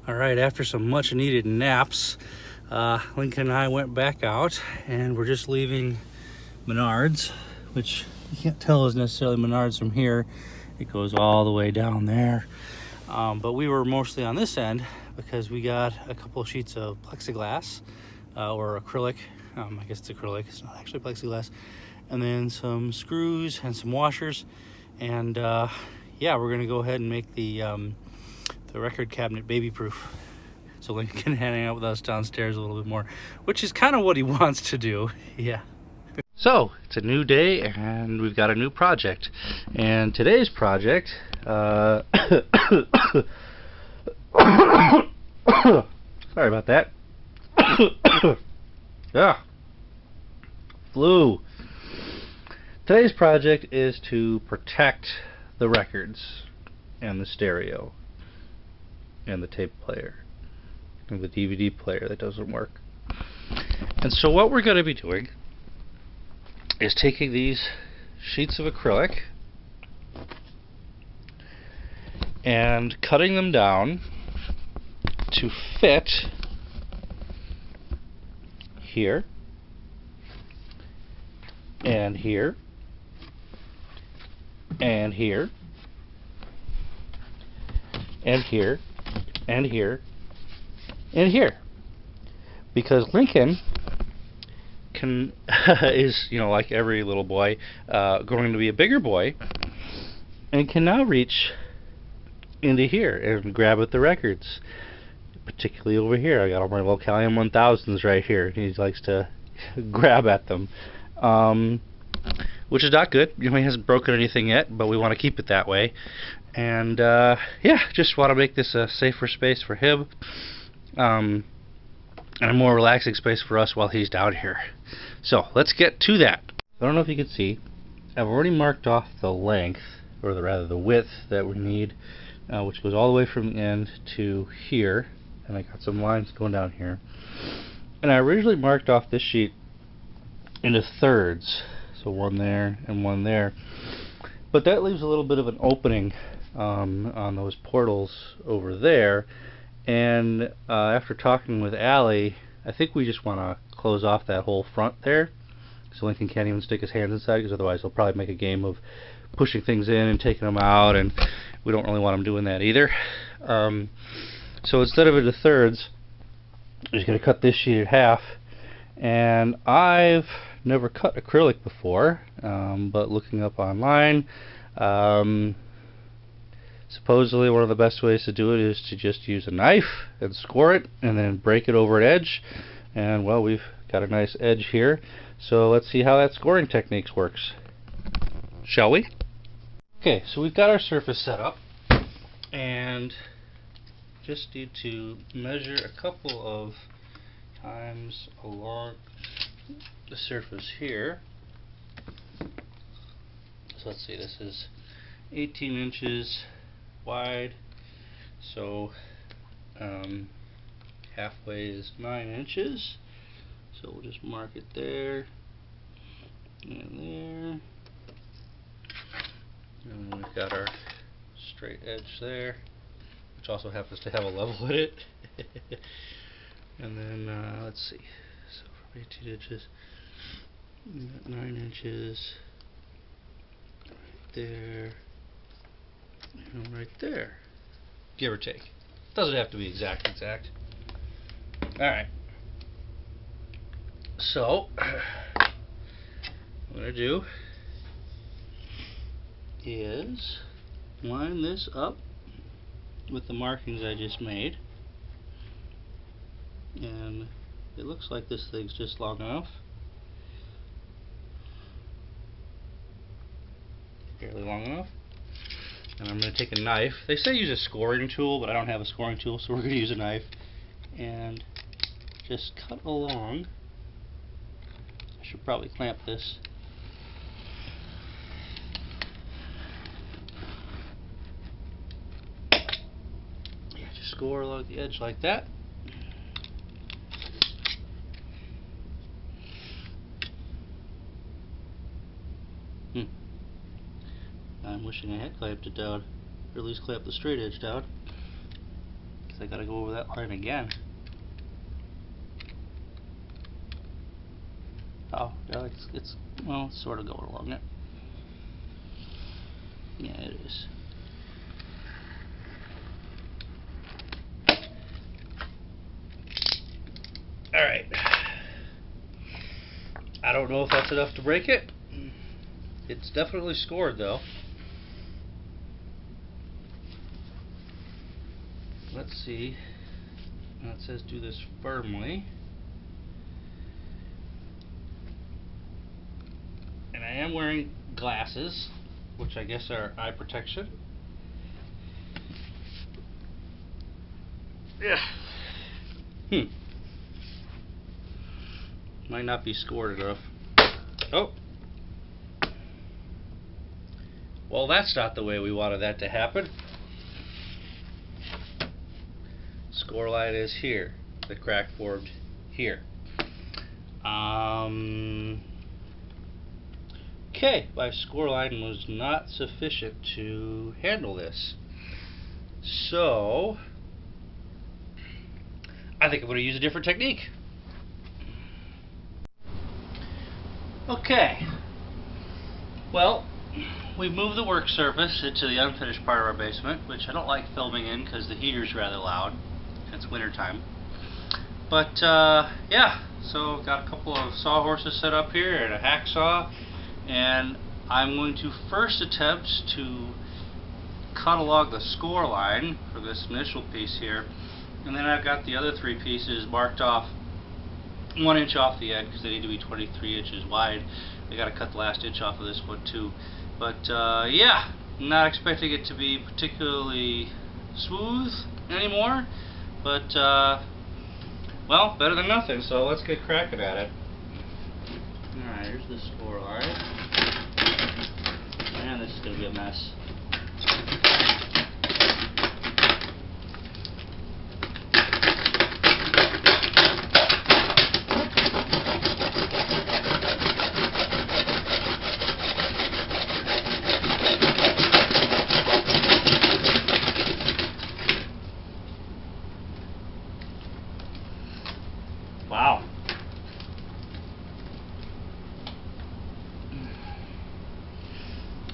All right, after some much needed naps, Lincoln and I went back out and we're just leaving Menards, which you can't tell is necessarily Menards from here. It goes all the way down there. But we were mostly on this end because we got a couple of sheets of plexiglass or acrylic. I guess it's acrylic, it's not actually plexiglass. And then some screws and some washers. And yeah, we're gonna go ahead and make the record cabinet baby proof. So Lincoln can hang out with us downstairs a little bit more, which is kind of what he wants to do. Yeah. So it's a new day and we've got a new project. And today's project, sorry about that. Yeah. Flu. Today's project is to protect the records and the stereo and the tape player and the DVD player that doesn't work. And so what we're going to be doing is taking these sheets of acrylic and cutting them down to fit here and here and here and here and here and here, because Lincoln can is, you know, like every little boy, going to be a bigger boy and can now reach into here and grab at the records, particularly over here. I got all my Vocalion 1000s right here. He likes to grab at them, which is not good. You know, he hasn't broken anything yet, but we want to keep it that way. And yeah, just want to make this a safer space for him, and a more relaxing space for us while he's down here. So let's get to that. I don't know if you can see, I've already marked off the length, or rather the width that we need, which goes all the way from the end to here, and I got some lines going down here. And I originally marked off this sheet into thirds, so one there and one there, but that leaves a little bit of an opening on those portals over there. And after talking with Allie, I think we just want to close off that whole front there, so Lincoln can't even stick his hands inside, because otherwise he'll probably make a game of pushing things in and taking them out, and we don't really want him doing that either. So instead of into thirds, I'm just going to cut this sheet in half. And I've never cut acrylic before, but looking up online, supposedly one of the best ways to do it is to just use a knife and score it and then break it over an edge. And well, we've got a nice edge here, so let's see how that scoring technique works, shall we? Okay, so we've got our surface set up and just need to measure a couple of times along the surface here. So let's see, this is 18 inches wide, so halfway is 9 inches, so we'll just mark it there and there, and then we've got our straight edge there, which also happens to have a level in it. And then let's see, so from 18 inches, we got 9 inches right there and right there, give or take. Doesn't have to be exact. Alright, so what I'm going to do is line this up with the markings I just made, and it looks like this thing's just long enough, fairly long enough. And I'm going to take a knife. They say use a scoring tool, but I don't have a scoring tool, so we're going to use a knife and just cut along. I should probably clamp this. Yeah, just score along the edge like that. I'm wishing I had clamped it down, or at least clamped the straight edge down. because I gotta go over that line again. Oh, no, it's well, it's sort of going along it. Yeah, it is. Alright. I don't know if that's enough to break it. It's definitely scored though. Let's see. Now it says do this firmly. And I am wearing glasses, which I guess are eye protection. Yeah. Might not be scored enough. Oh. Well, that's not the way we wanted that to happen. Score line is here. The crack formed here. Okay, my score line was not sufficient to handle this. So, I think I'm going to use a different technique. Okay. Well, we moved the work surface into the unfinished part of our basement, which I don't like filming in because the heater's rather loud. It's winter time. But yeah, so got a couple of sawhorses set up here and a hacksaw, and I'm going to first attempt to cut along the score line for this initial piece here, and then I've got the other three pieces marked off 1 inch off the end because they need to be 23 inches wide. I got to cut the last inch off of this one too. But yeah, not expecting it to be particularly smooth anymore, but well, better than nothing, so let's get cracking at it. Alright, here's the score line. Man, this is going to be a mess. Wow.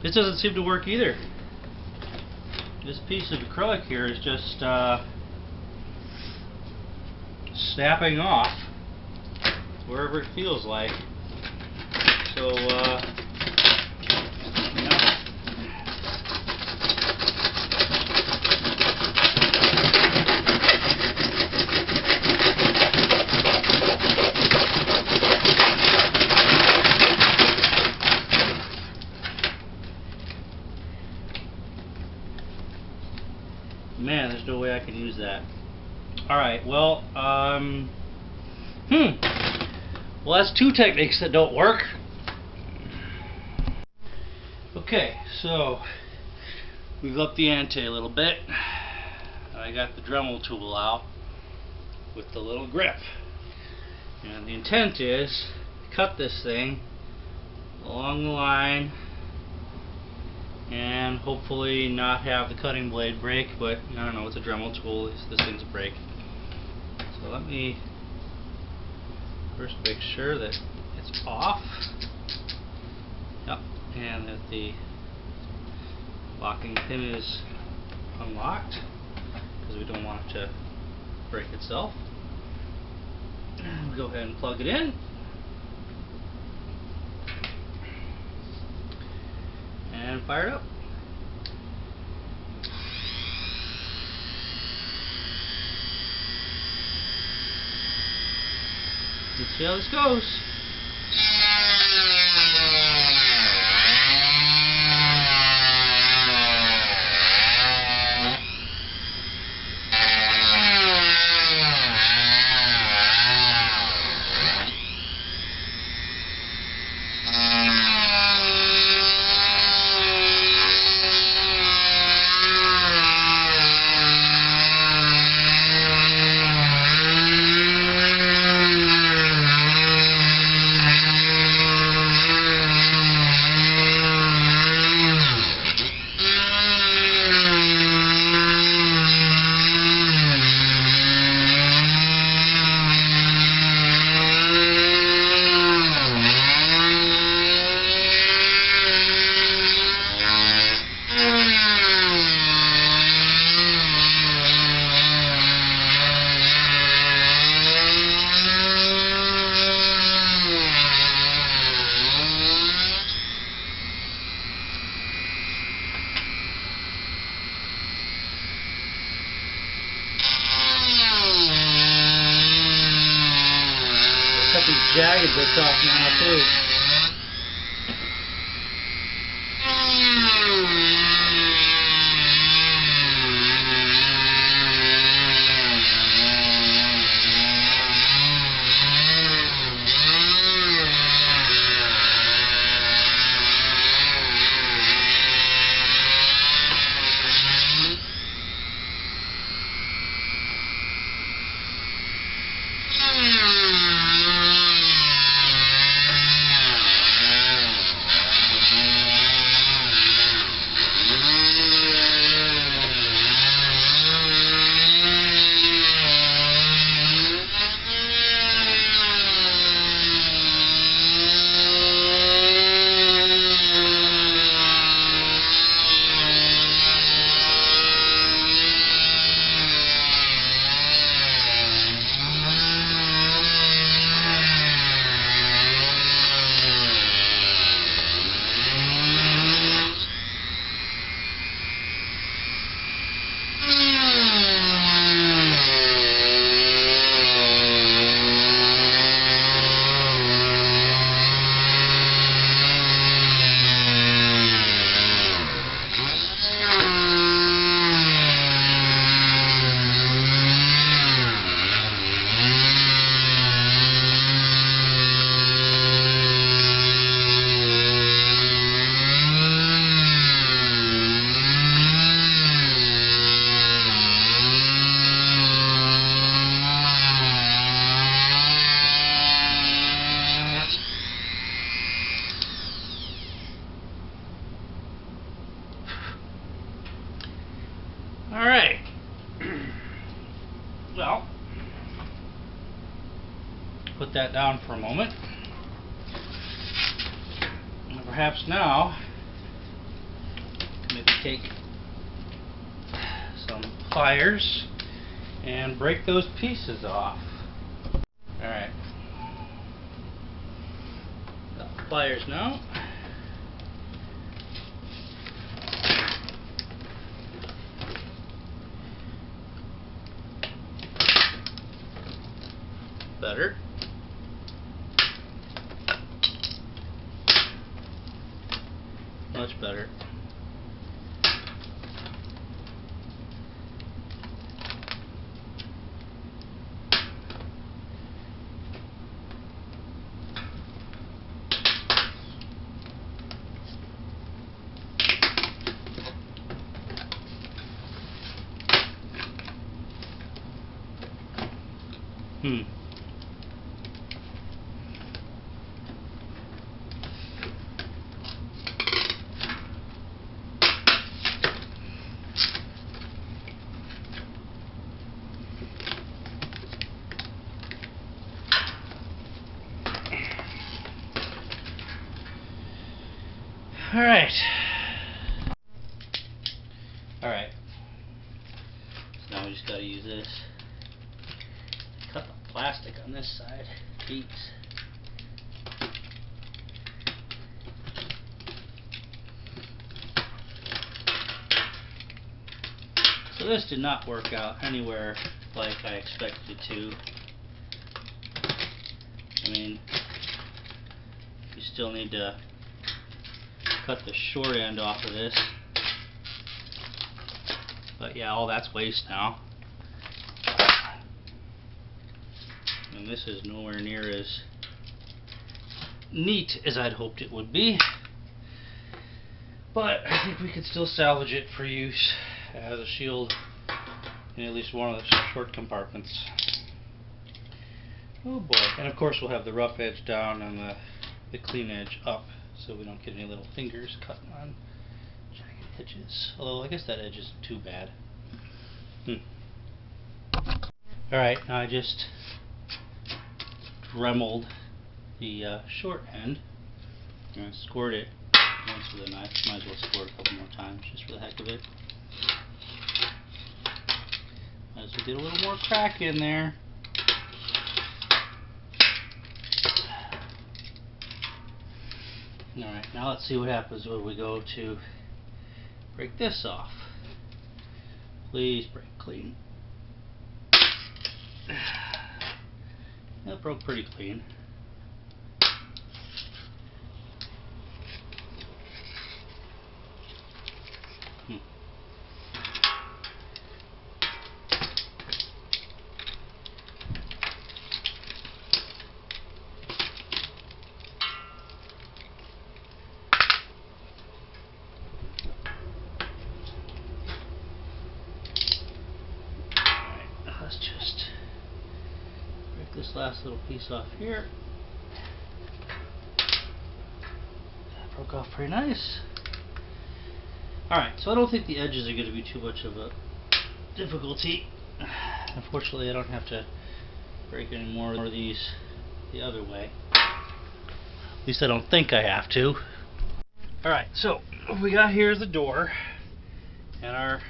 This doesn't seem to work either. This piece of acrylic here is just snapping off wherever it feels like. So, no. Man, there's no way I can use that. Alright, well, well, that's two techniques that don't work. Okay, so we've upped the ante a little bit. I got the Dremel tool out with the little grip. And the intent is to cut this thing along the line and hopefully not have the cutting blade break, but I don't know, it's a Dremel tool, this thing's a break. So let me first make sure that it's off. Yep, and that the locking pin is unlocked, because we don't want it to break itself. And go ahead and plug it in. And fire it up. Let's see how this goes. jagged bits off now too. Alright, well, put that down for a moment, and perhaps now, maybe take some pliers and break those pieces off. Alright, got the pliers now. Better. Much better. Alright. Alright. So now we just gotta use this. Cut the plastic on this side. Beats. So this did not work out anywhere like I expected it to. I mean, you still need to cut the short end off of this. But yeah, all that's waste now. And this is nowhere near as neat as I'd hoped it would be. But I think we could still salvage it for use as a shield in at least one of the short compartments. Oh boy. And of course we'll have the rough edge down and the clean edge up, so we don't get any little fingers cut on jagged edges. Although I guess that edge isn't too bad. Alright, now I just dremeled the short end. I'm going to squirt it once with a knife. Might as well squirt a couple more times just for the heck of it. Might as well get a little more crack in there. Alright, now let's see what happens when we go to break this off. Please break clean. That broke pretty clean. let's just break this last little piece off here. That broke off pretty nice. Alright, so I don't think the edges are going to be too much of a difficulty. Unfortunately, I don't have to break any more of these the other way. At least I don't think I have to. Alright, so what we got here is the door and our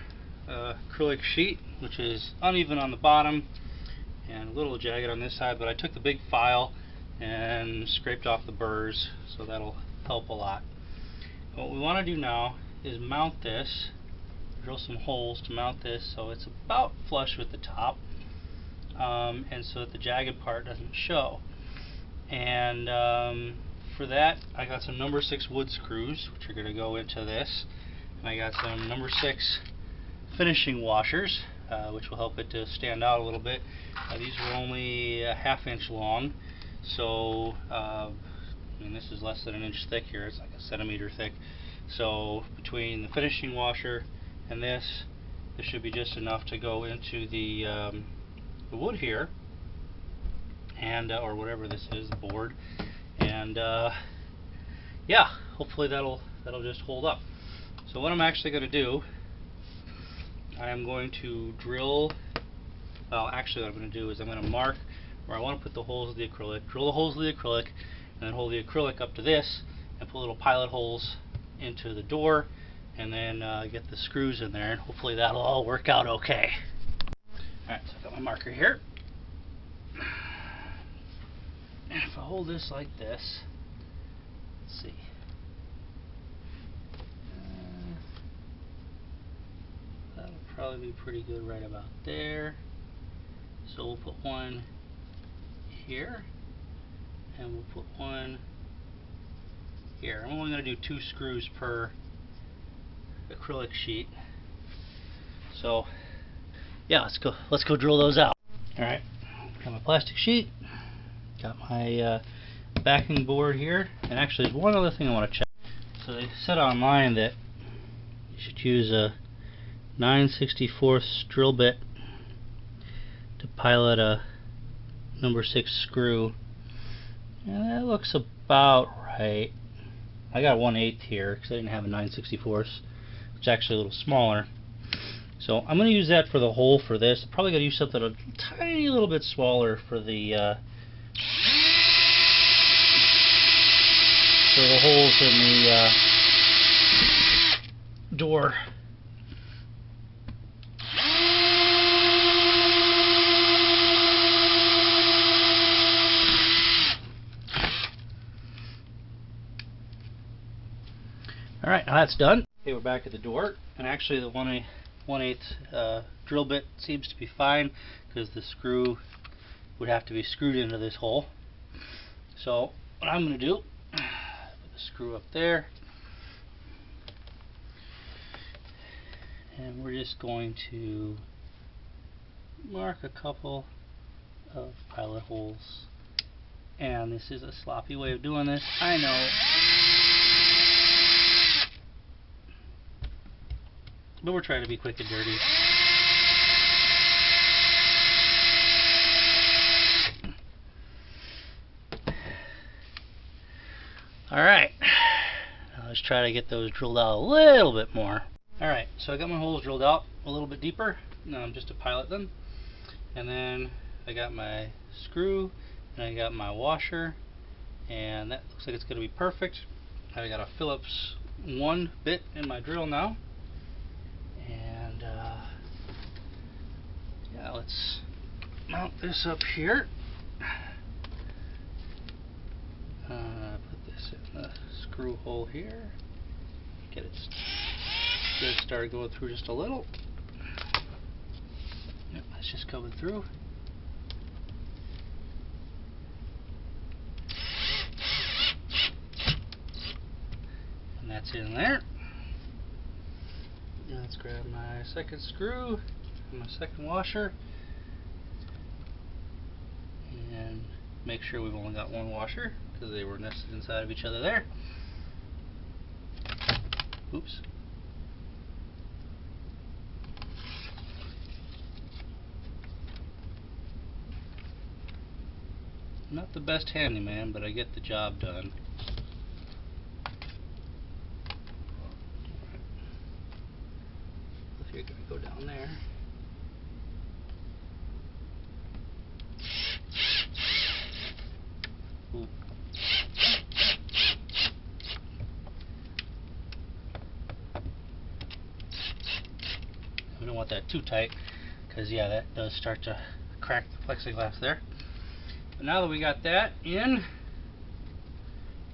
acrylic sheet, which is uneven on the bottom and a little jagged on this side, but I took the big file and scraped off the burrs, so that'll help a lot. What we want to do now is mount this, drill some holes to mount this so it's about flush with the top, and so that the jagged part doesn't show. And for that, I got some number 6 wood screws, which are going to go into this, and I got some number 6 finishing washers, which will help it to stand out a little bit. These are only a ½ inch long, so I mean, this is less than an inch thick here. It's like a centimeter thick. So between the finishing washer and this should be just enough to go into the wood here, and or whatever this is, the board, and yeah, hopefully that'll just hold up. So what I'm actually going to do, I am going to drill. Well, actually, what I'm going to do is I'm going to mark where I want to put the holes of the acrylic, drill the holes of the acrylic, and then hold the acrylic up to this and put little pilot holes into the door, and then get the screws in there, and hopefully that'll all work out okay. Alright, so I've got my marker here. And if I hold this like this, let's see. That'll probably be pretty good right about there. So we'll put one here, and we'll put one here. I'm only going to do 2 screws per acrylic sheet. So yeah, let's go drill those out. Alright, got my plastic sheet, got my backing board here, and actually there's one other thing I want to check. So they said online that you should use a 9/64 drill bit to pilot a number 6 screw, and that looks about right. I got 1/8 here because I didn't have a 9/64, which is actually a little smaller. So I'm going to use that for the hole for this. I'm probably going to use something a tiny little bit smaller for the holes in the door. Alright, now that's done. Okay, we're back at the door, and actually the 1/8 drill bit seems to be fine because the screw would have to be screwed into this hole. So what I'm going to do, put the screw up there, and we're just going to mark a couple of pilot holes. And this is a sloppy way of doing this, I know. But we're trying to be quick and dirty. Alright, now let's try to get those drilled out a little bit more. Alright, so I got my holes drilled out a little bit deeper, just to pilot them. And then I got my screw, and I got my washer, and that looks like it's going to be perfect. I got a Phillips 1 bit in my drill now. And yeah, let's mount this up here. Put this in the screw hole here. Get it started going through just a little. Yep, that's just coming through. And that's in there. Let's grab my second screw and my second washer, and make sure we've only got one washer because they were nested inside of each other there. Oops. Not the best handyman, but I get the job done. If you're gonna go down there. Ooh. We don't want that too tight, because yeah, that does start to crack the plexiglass there. But now that we got that in,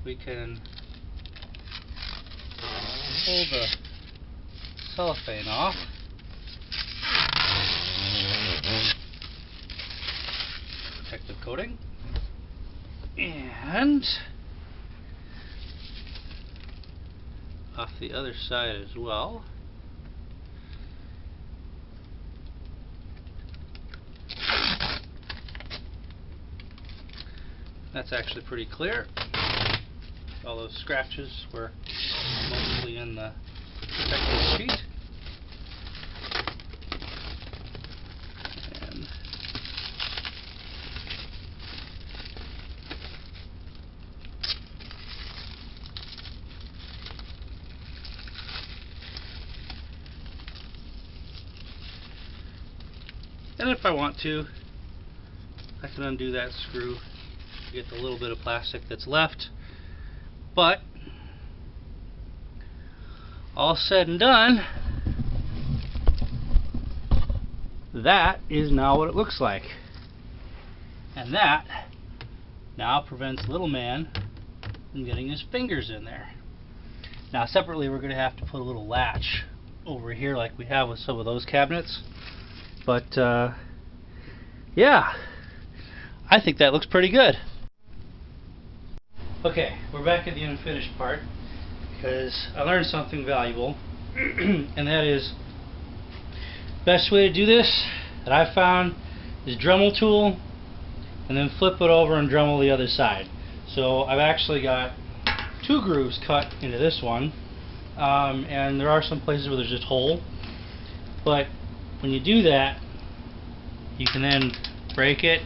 we can pull the cellophane off. Protective coating. And off the other side as well. That's actually pretty clear. All those scratches were mostly in the protective sheet. And if I want to, I can undo that screw to get the little bit of plastic that's left. But all said and done, that is now what it looks like. And that now prevents little man from getting his fingers in there. Now separately, we're going to have to put a little latch over here like we have with some of those cabinets. But yeah, I think that looks pretty good. Okay, we're back at the unfinished part because I learned something valuable, and that is best way to do this that I found is Dremel tool and then flip it over and Dremel the other side. So I've actually got 2 grooves cut into this one, and there are some places where there's just hole, but when you do that, you can then break it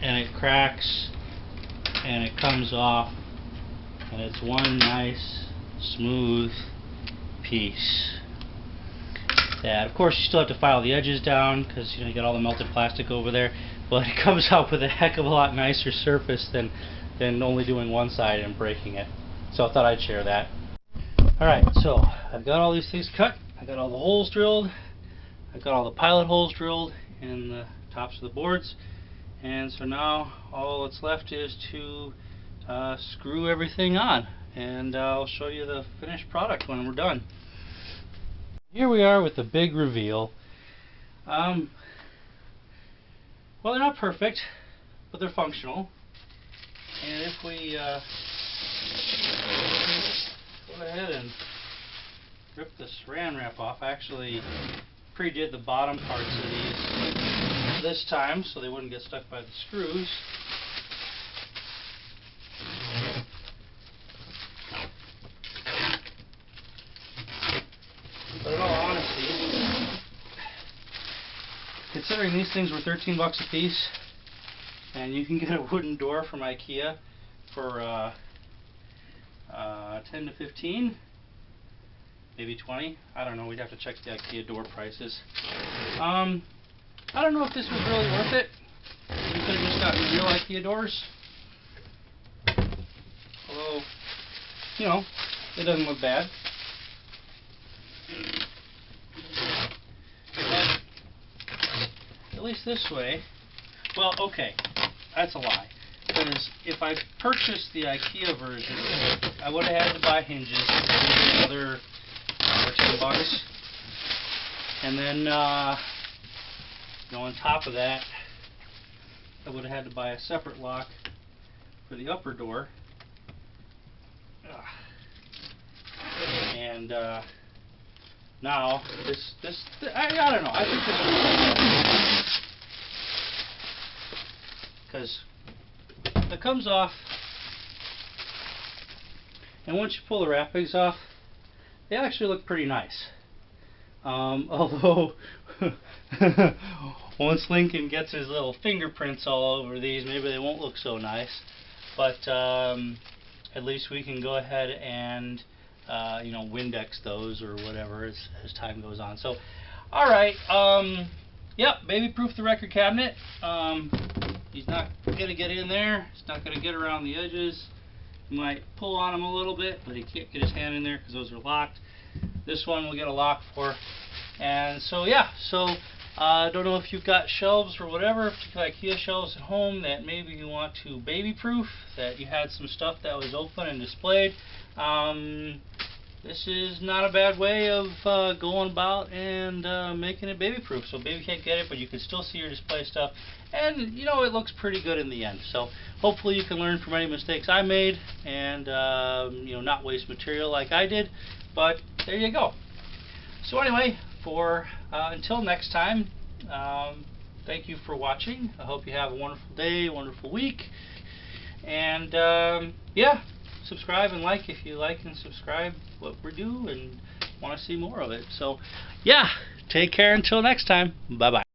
and it cracks and it comes off, and it's one nice smooth piece. That, of course, you still have to file the edges down because you got all the melted plastic over there, but it comes out with a heck of a lot nicer surface than only doing one side and breaking it. So I thought I'd share that. Alright, so I've got all these things cut, I got all the holes drilled, I've got all the pilot holes drilled in the tops of the boards, and so now all that's left is to screw everything on, and I'll show you the finished product when we're done. Here we are with the big reveal. Well, they're not perfect, but they're functional, and if we go ahead and rip the saran wrap off, I actually pre-did the bottom parts of these this time so they wouldn't get stuck by the screws. But in all honesty, considering these things were 13 bucks a piece, and you can get a wooden door from IKEA for 10 to 15, maybe 20. I don't know. We'd have to check the IKEA door prices. I don't know if this was really worth it. You could have just gotten real IKEA doors. Although, you know, it doesn't look bad. But at least this way. Well, okay, that's a lie. Because if I purchased the IKEA version, I would have had to buy hinges, another 10 bucks, and then on top of that, I would have had to buy a separate lock for the upper door. And now I don't know. I think this because it comes off, and once you pull the wrappings off, they actually look pretty nice. Although once Lincoln gets his little fingerprints all over these, maybe they won't look so nice. But at least we can go ahead and you know, Windex those or whatever as time goes on. So, all right, yep, baby-proof the record cabinet. He's not gonna get in there. He's not gonna get around the edges. You might pull on him a little bit, but he can't get his hand in there because those are locked. This one we'll get a lock for. And so yeah, so don't know if you've got shelves or whatever, particularly IKEA shelves at home that maybe you want to baby-proof, that you had some stuff that was open and displayed. This is not a bad way of going about and making it baby-proof. So baby can't get it, but you can still see your display stuff. And, you know, it looks pretty good in the end. So hopefully you can learn from any mistakes I made and, you know, not waste material like I did. But there you go. So anyway, for until next time, thank you for watching. I hope you have a wonderful day, wonderful week. And, yeah. Subscribe and like if you like and subscribe what we do and want to see more of it. So, yeah, take care until next time. Bye-bye.